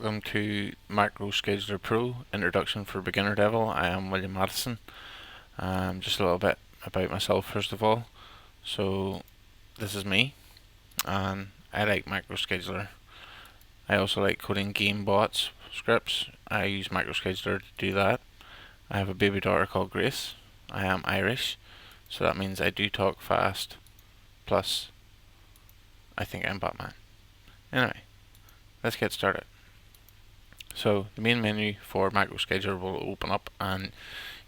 welcome to Macro Scheduler Pro Introduction for Beginner Level. I am William Matheson. Just a little bit about myself first of all. So this is me, and I like Macro Scheduler. I also like coding game bots scripts. I use Macro Scheduler to do that. I have a baby daughter called Grace. I am Irish, so that means I do talk fast. Plus, I think I'm Batman. Anyway, let's get started. So the main menu for Macro Scheduler will open up, and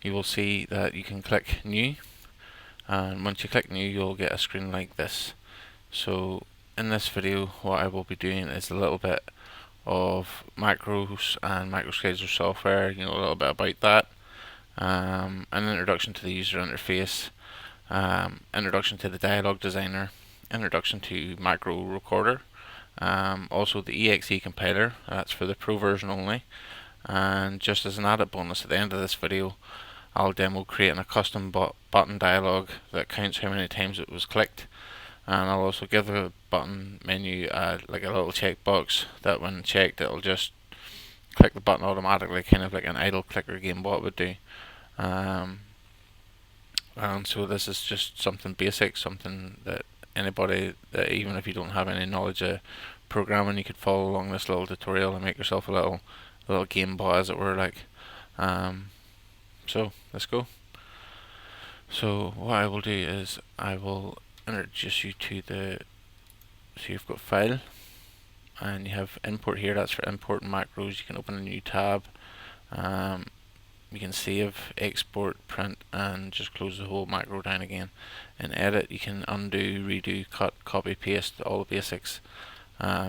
you will see that you can click New, and once you click New you'll get a screen like this. So in this video what I will be doing is a little bit of macros and Macro Scheduler software, a little bit about that, an introduction to the user interface, introduction to the dialog designer, introduction to Macro Recorder, also the exe compiler, that's for the pro version only, and just as an added bonus at the end of this video I'll demo creating a custom button dialog that counts how many times it was clicked, and I'll also give the button menu like a little checkbox that when checked it'll just click the button automatically, kind of like an idle clicker game bot would do. And so this is just something basic, something that anybody, that even if you don't have any knowledge of programming, you could follow along this little tutorial and make yourself a little game bot, as it were, like. So let's go. So what I will do is I will introduce you to so you've got file, and you have import here, that's for importing macros. You can open a new tab, you can save, export, print, and just close the whole macro down again. In edit you can undo, redo, cut, copy, paste, all the basics,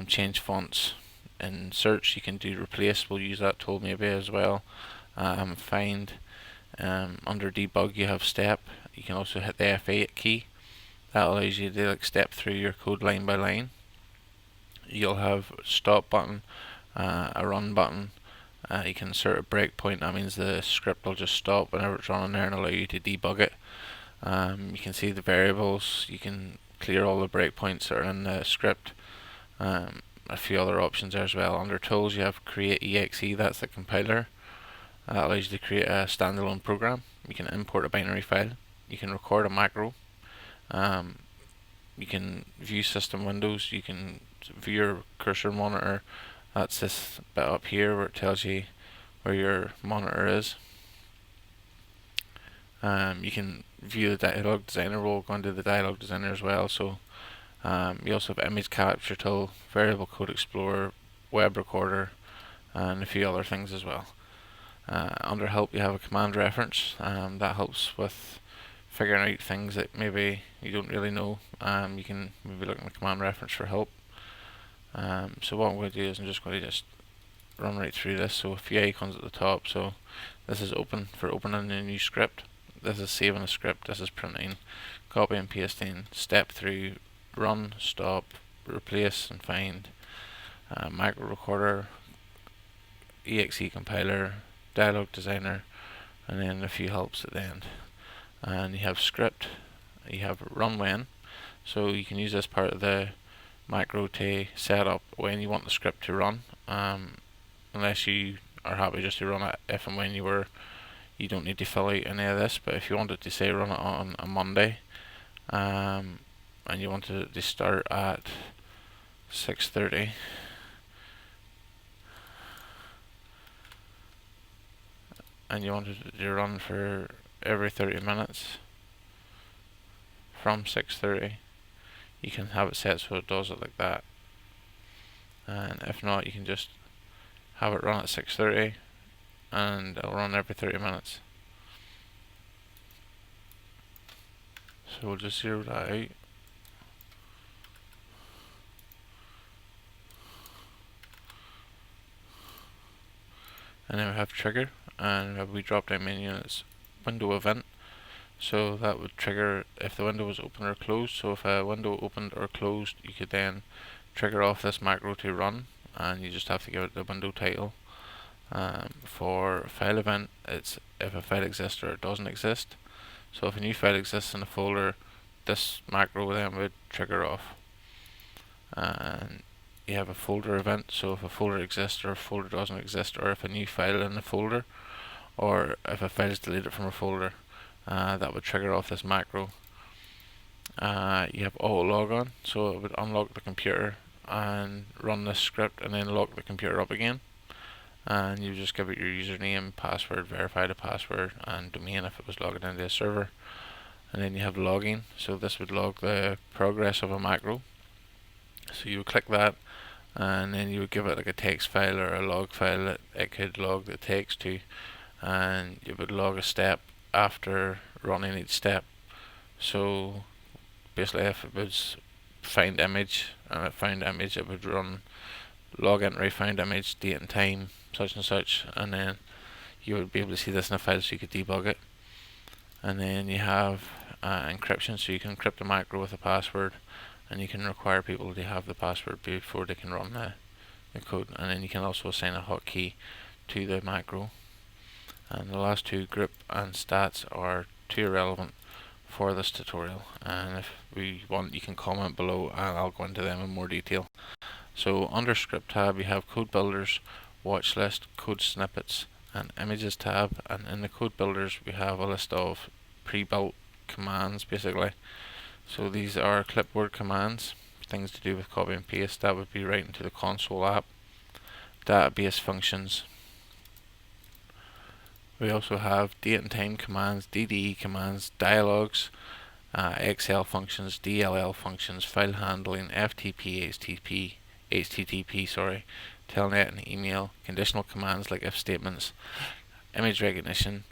change fonts. In search you can do replace, we'll use that tool maybe as well. Find, under debug you have step. You can also hit the F8 key, that allows you to step through your code line by line. You'll have stop button, a run button. You can insert a breakpoint, that means the script will just stop whenever it's running there and allow you to debug it. You can see the variables, you can clear all the breakpoints that are in the script. A few other options there as well. Under tools you have create exe, that's the compiler. That allows you to create a standalone program. You can import a binary file. You can record a macro. You can view system windows. You can view your cursor monitor. That's this bit up here where it tells you where your monitor is. You can view the dialog designer. We'll go into the dialog designer as well. So you also have image capture tool, variable code explorer, WebRecorder, and a few other things as well. Under help you have a command reference, that helps with figuring out things that maybe you don't really know. You can maybe look in the command reference for help. So what I'm going to do is I'm just going to run right through this. So a few icons at the top. So this is open for opening a new script. This is saving a script. This is printing, copy and pasting, step through, run, stop, replace and find, Macro Recorder, exe compiler, dialog designer, and then a few helps at the end. And you have script, you have run when, so you can use this part of the macro to set up when you want the script to run, unless you are happy just to run it if and when you don't need to fill out any of this. But if you wanted to say run it on a Monday, and you wanted it to start at 6:30, and you wanted it to run for every 30 minutes from 6:30, you can have it set so it does it like that. And if not, you can just have it run at 6:30 and it'll run every 30 minutes. So we'll just zero that out. And then we have trigger, and we drop down menu and it's window event. So that would trigger if the window was open or closed. So if a window opened or closed, you could then trigger off this macro to run, and you just have to give it the window title. For file event, it's if a file exists or it doesn't exist. So if a new file exists in a folder, this macro then would trigger off. And you have a folder event, so if a folder exists or a folder doesn't exist, or if a new file in the folder, or if a file is deleted from a folder, that would trigger off this macro. You have auto logon, so it would unlock the computer and run this script and then lock the computer up again. And you just give it your username, password, verify the password, and domain if it was logged into a server. And then you have logging, so this would log the progress of a macro. So you would click that, and then you would give it like a text file or a log file that it could log the text to, and you would log a step after running each step. So basically, if it was find image and it found image, it would run log entry, find image, date and time, such and such, and then you would be able to see this in a file so you could debug it. And then you have encryption, so you can encrypt a macro with a password, and you can require people to have the password before they can run the code. And then you can also assign a hotkey to the macro. And the last two, group and stats, are too irrelevant for this tutorial, and if we want, you can comment below and I'll go into them in more detail. So under script tab you have code builders, watch list, code snippets, and images tab, and in the code builders we have a list of pre-built commands basically. So these are clipboard commands, things to do with copy and paste. That would be right into the console app. Database functions. We also have date and time commands, DDE commands, dialogues, XL functions, DLL functions, file handling, FTP, HTTP, telnet and email, conditional commands like if statements, image recognition,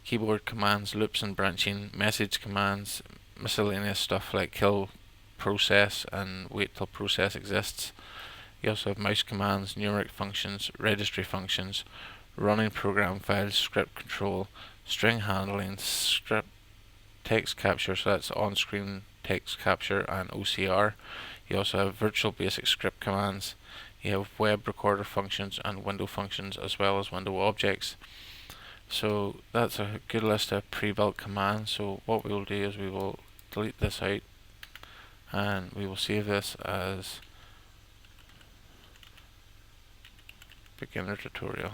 keyboard commands, loops and branching, message commands, miscellaneous stuff like kill process and wait till process exists. You also have mouse commands, numeric functions, registry functions, running program files, script control, string handling, script text capture, so that's on-screen text capture, and OCR. You also have virtual basic script commands. You have WebRecorder functions and window functions, as well as window objects. So that's a good list of pre-built commands. So what we will do is we will delete this out, and we will save this as beginner tutorial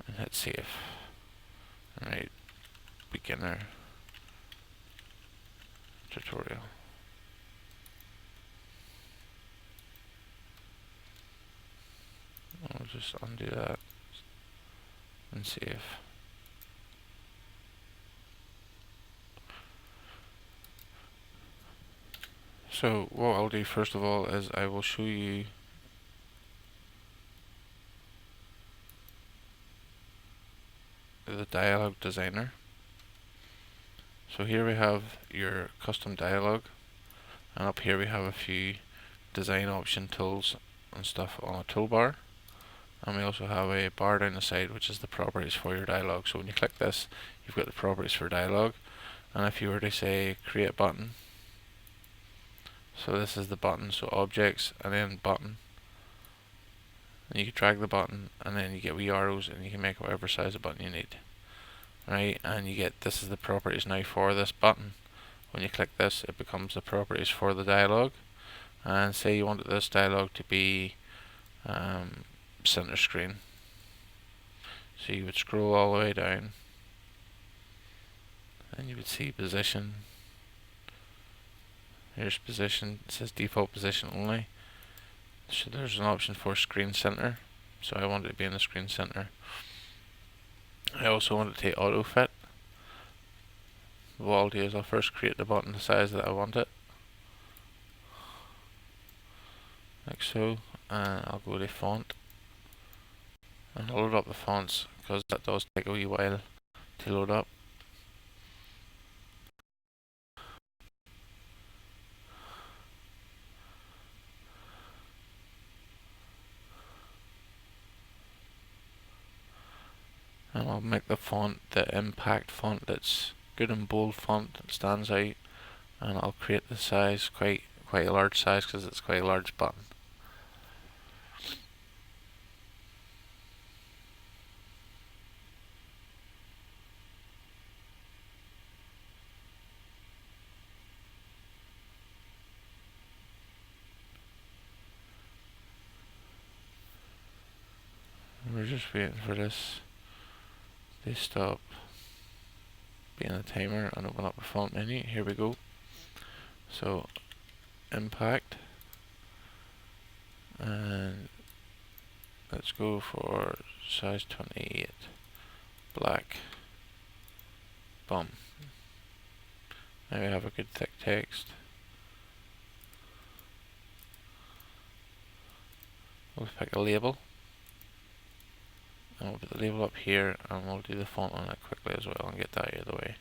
and hit save. Alright, beginner tutorial. I'll just undo that and save. So what I'll do first of all is I will show you the dialog designer. So here we have your custom dialog, and up here we have a few design option tools and stuff on a toolbar, and we also have a bar down the side which is the properties for your dialog. So when you click this, you've got the properties for dialog, and if you were to say create button, so this is the button, so objects and then button, and you can drag the button and then you get wee arrows and you can make whatever size of button you need. Right, and you get, this is the properties now for this button. When you click this, it becomes the properties for the dialog. And say you wanted this dialog to be center screen, so you would scroll all the way down and you would see position. Here's position, it says default position only, so there's an option for screen center, so I want it to be in the screen center. I also want it to take auto fit. What I'll do is I'll first create the button the size that I want it, like so, and I'll go to font and I'll load up the fonts because that does take a wee while to load up. And I'll make the font the impact font, that's good and bold font that stands out, and I'll create the size quite a large size because it's quite a large button. just waiting for this to stop being a timer and open up a font menu. Here we go. So impact, and let's go for size 28, black. Boom. Now we have a good thick text. We'll pick a label, and we'll put the label up here, and we'll do the font on it quickly as well and get that out of the way.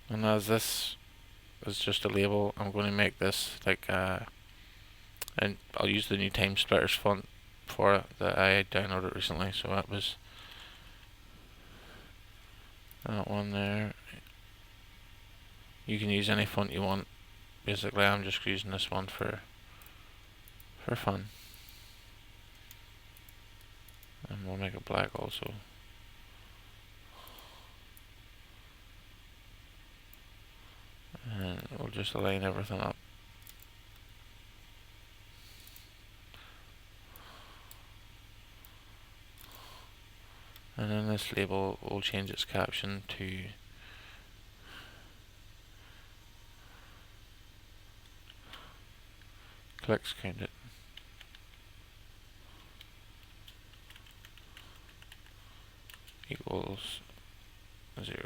And as this is just a label, I'm going to make this like and I'll use the new Time Splitters font for it that I downloaded recently. So that was that one there. You can use any font you want. Basically, I'm just using this one for fun. And we'll make it black also. And we'll just align everything up. And then this label will change its caption to clicks counted. Equals 0.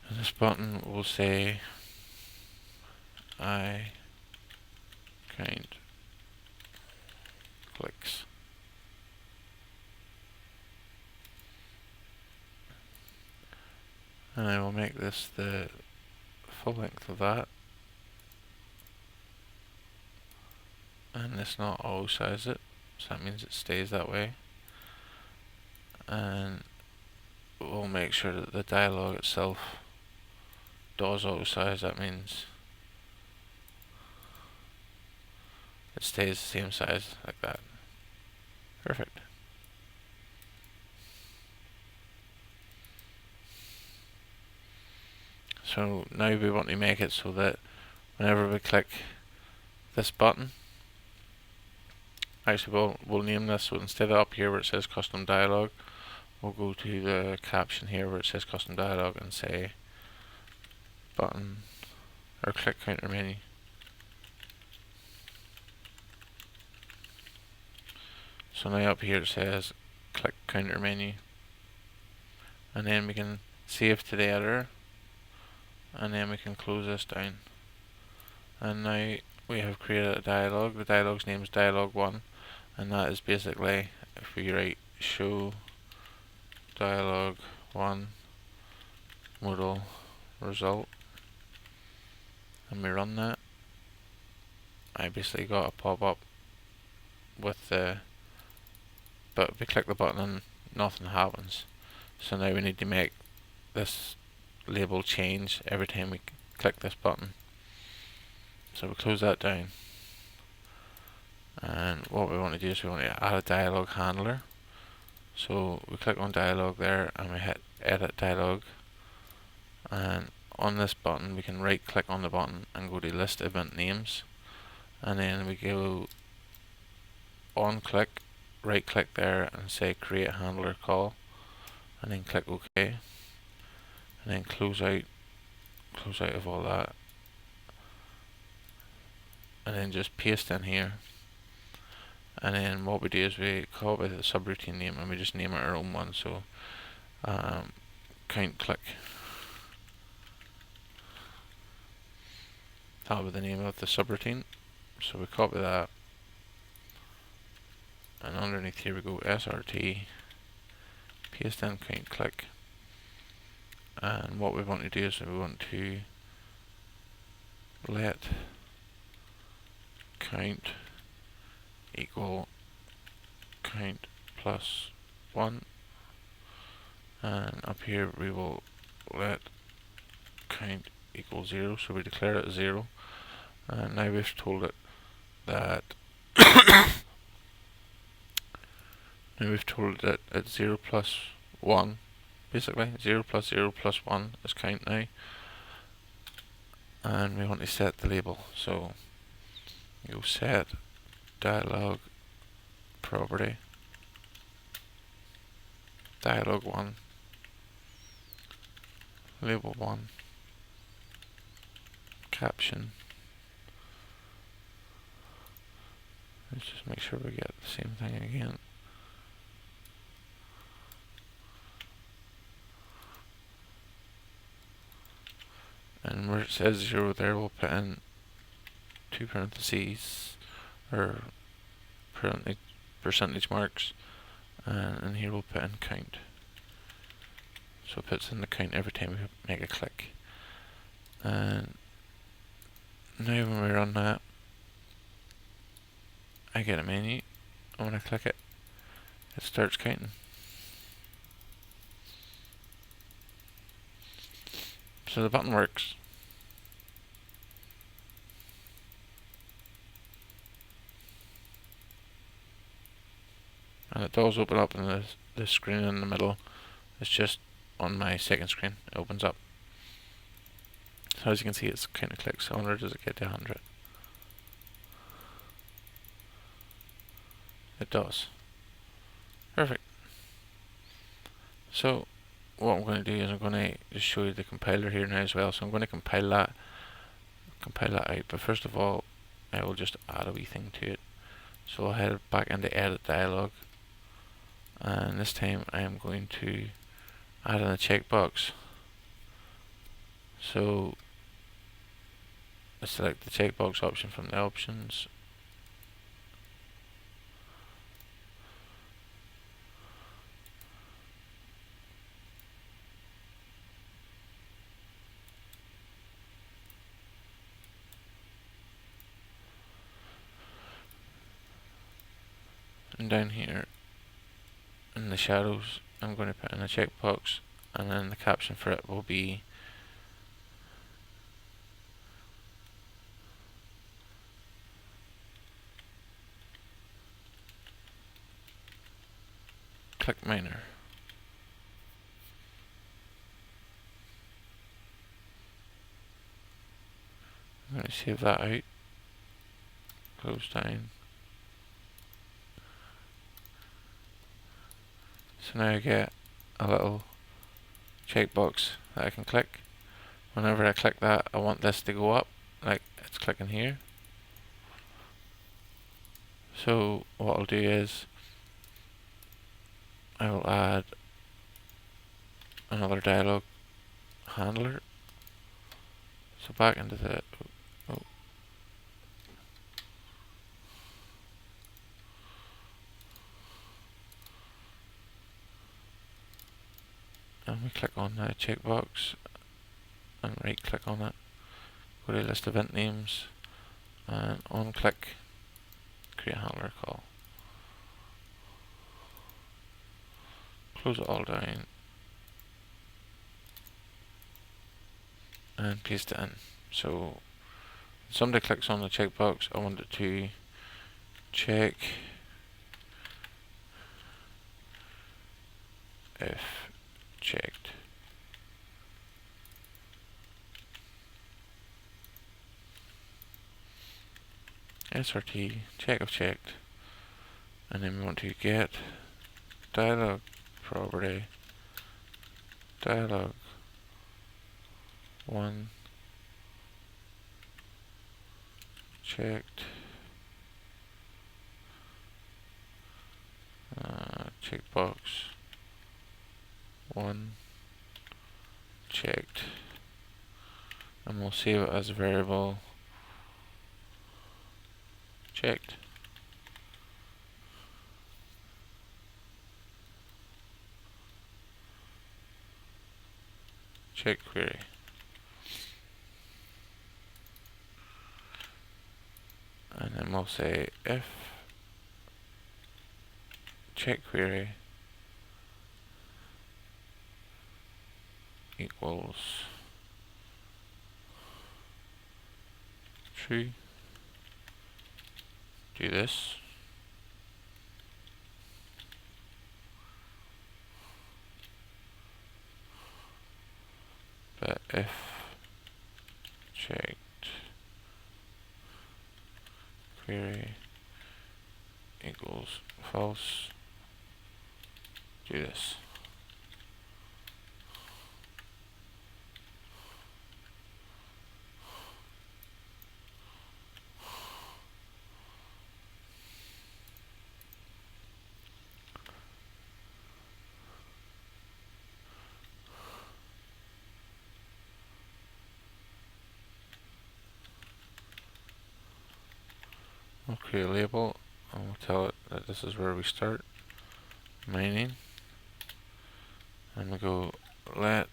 And this button will say I count clicks. And I will make this the full length of that, and this not auto size it, so that means it stays that way. And we'll make sure that the dialog itself does auto size. That means it stays the same size like that. Perfect. So now we want to make it so that whenever we click this button, actually we'll name this, so instead of up here where it says custom dialog, we'll go to the caption here where it says custom dialog and say button or click counter menu. So now up here it says click counter menu, and then we can save to the editor, and then we can close this down. And now we have created a dialog. The dialog's name is dialog 1, and that is basically, if we write show dialog 1 modal result and we run that, I basically got a pop-up with the, but we click the button and nothing happens. So now we need to make this label change every time we click this button. So we close that down, and what we want to do is we want to add a dialog handler. So we click on dialog there and we hit edit dialog, and on this button we can right click on the button and go to list event names, and then we go on click, right click there and say create handler call, and then click OK, and then close out of all that, and then just paste in here. And then what we do is we copy the subroutine name and we just name it our own one, so count click. that'll be the name of the subroutine. So we copy that, and underneath here we go SRT, paste in count click, and what we want to do is we want to let count equal count plus 1, and up here we will let count equal 0, so we declare it 0, and now we've told it that now we've told it it's 0 plus 1, basically 0 plus 0 plus 1 is count now, and we want to set the label, so you set dialog property dialog 1 label 1 caption. Let's just make sure we get the same thing again. And where it says 0 there, we'll put in 2 parentheses or percentage marks, and here we'll put in count. So it puts in the count every time we make a click. And now when we run that, I get a menu, and when I click it, it starts counting. So the button works. And it does open up in the screen in the middle. It's just on my second screen, it opens up. So as you can see, it's kind of clicks. I wonder, does it get to 100? It does. Perfect. So what I'm going to do is I'm going to just show you the compiler here now as well. So I'm going to compile that out. But first of all, I will just add a wee thing to it. So I'll head back into Edit Dialog, and this time I am going to add in a checkbox. So I select the checkbox option from the options, and down here in the shadows I'm going to put in a checkbox, and then the caption for it will be click minor. I'm going to save that out, close down. So now I get a little checkbox that I can click. Whenever I click that, I want this to go up, like it's clicking here. So what I'll do is I will add another dialog handler. So back into the and we click on the checkbox and right click on it, go to list event names, and on click create handler call. Close it all down and paste it in. So when somebody clicks on the checkbox, I want it to check if checked. SRT check if checked, and then we want to get dialog property dialog 1 checked checkbox 1 checked, and we'll save it as a variable checked. Check query. And then we'll say if check query equals true, do this. But if checked query equals false, do this. We'll create a label and we'll tell it that this is where we start mining, and we go let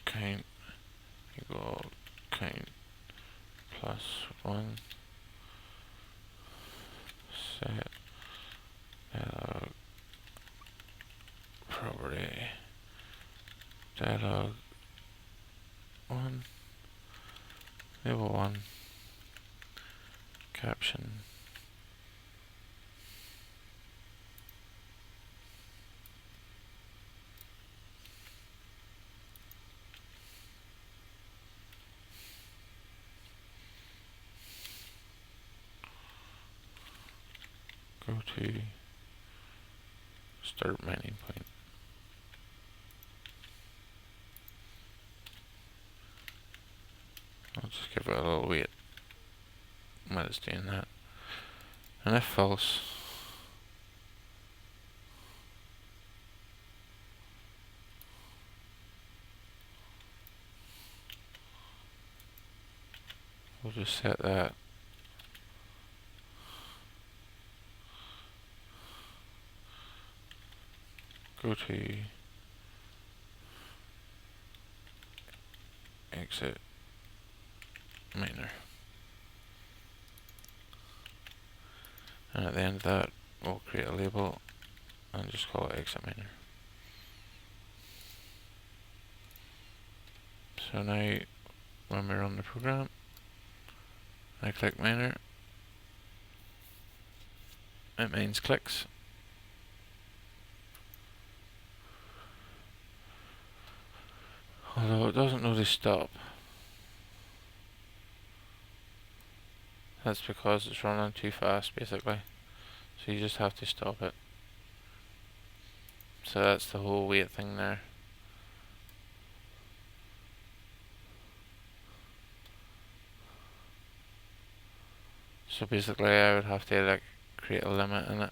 count equal count plus 1, set dialog property dialog 1 label 1 caption go to start mining point. I'll just give it a little wait while it's doing that. And if false, we'll just set that go to exit miner, and at the end of that we'll create a label and just call it exit miner. So now when we run the program, I click miner, it mines clicks, although it doesn't know to stop. That's because it's running too fast basically, so you just have to stop it. So that's the whole wait thing there. So basically I would have to like create a limit in it.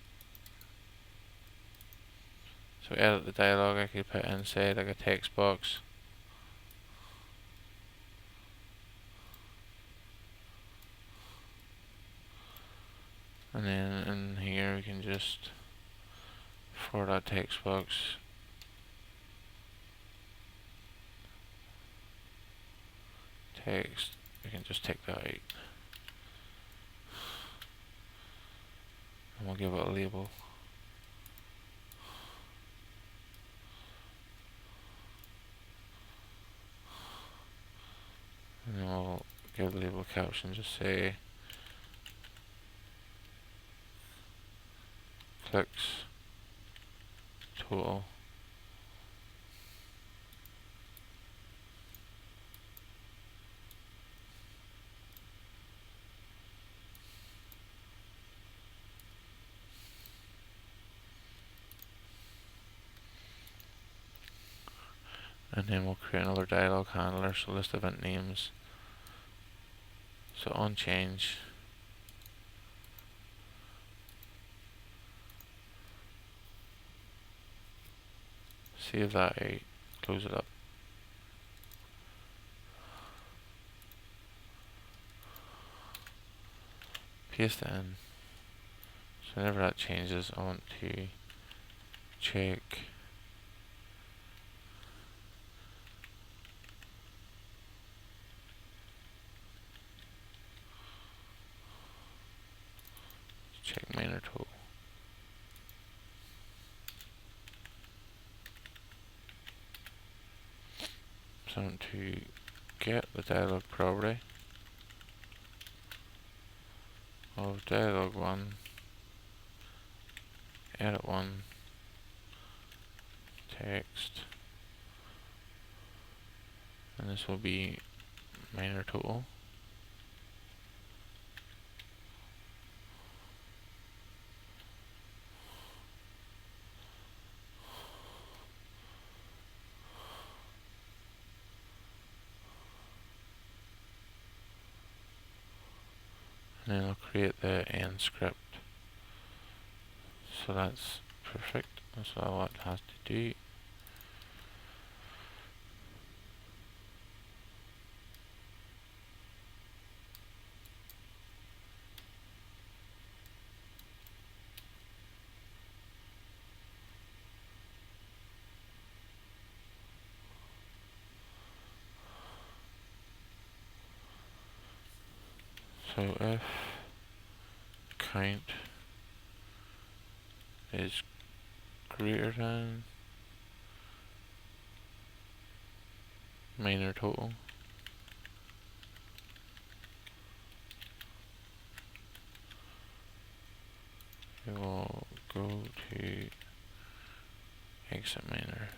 So edit the dialog, I could put in say like a text box. And then in here we can just, for that text box, text, we can just take that out. And we'll give it a label. And then we'll give the label caption, just say clicks total. And then we'll create another dialog handler, so list event names. So on change, save that out, close it up. paste it in. So whenever that changes, I want to check minor total. So I want to get the dialog property of dialog 1, edit 1, text, and this will be minor total. And then I'll create the end script. So that's perfect. That's all it has to do. So if count is greater than minor total, we will go to exit minor.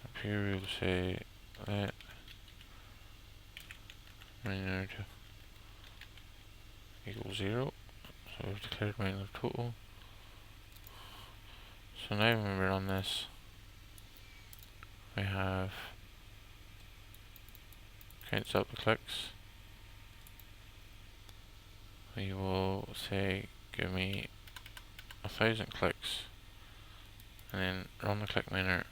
Up here we'll say let minor equal 0. So we've declared minor total. So now when we run this, we have counts up the clicks. We will say give me 1,000 clicks, and then run the click miner.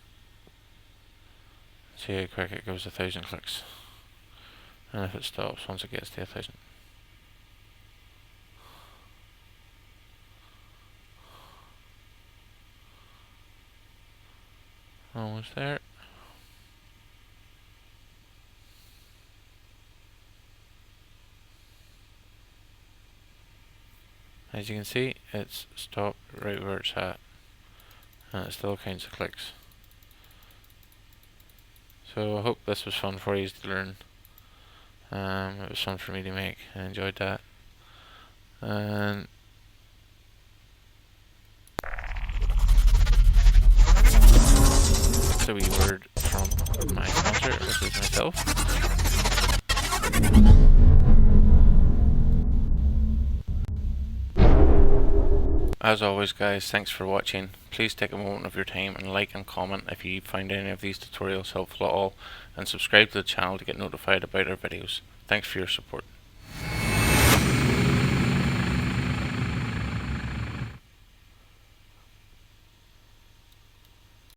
See how quick it goes 1,000 clicks, and if it stops once it gets to 1,000. Almost there. As you can see, it's stopped right where it's at, and it still counts the clicks. So I hope this was fun for you to learn. It was fun for me to make. I enjoyed that. And that's a wee word from my sponsor, which is myself. As always guys, thanks for watching. Please take a moment of your time and like and comment if you find any of these tutorials helpful at all, and subscribe to the channel to get notified about our videos. Thanks for your support.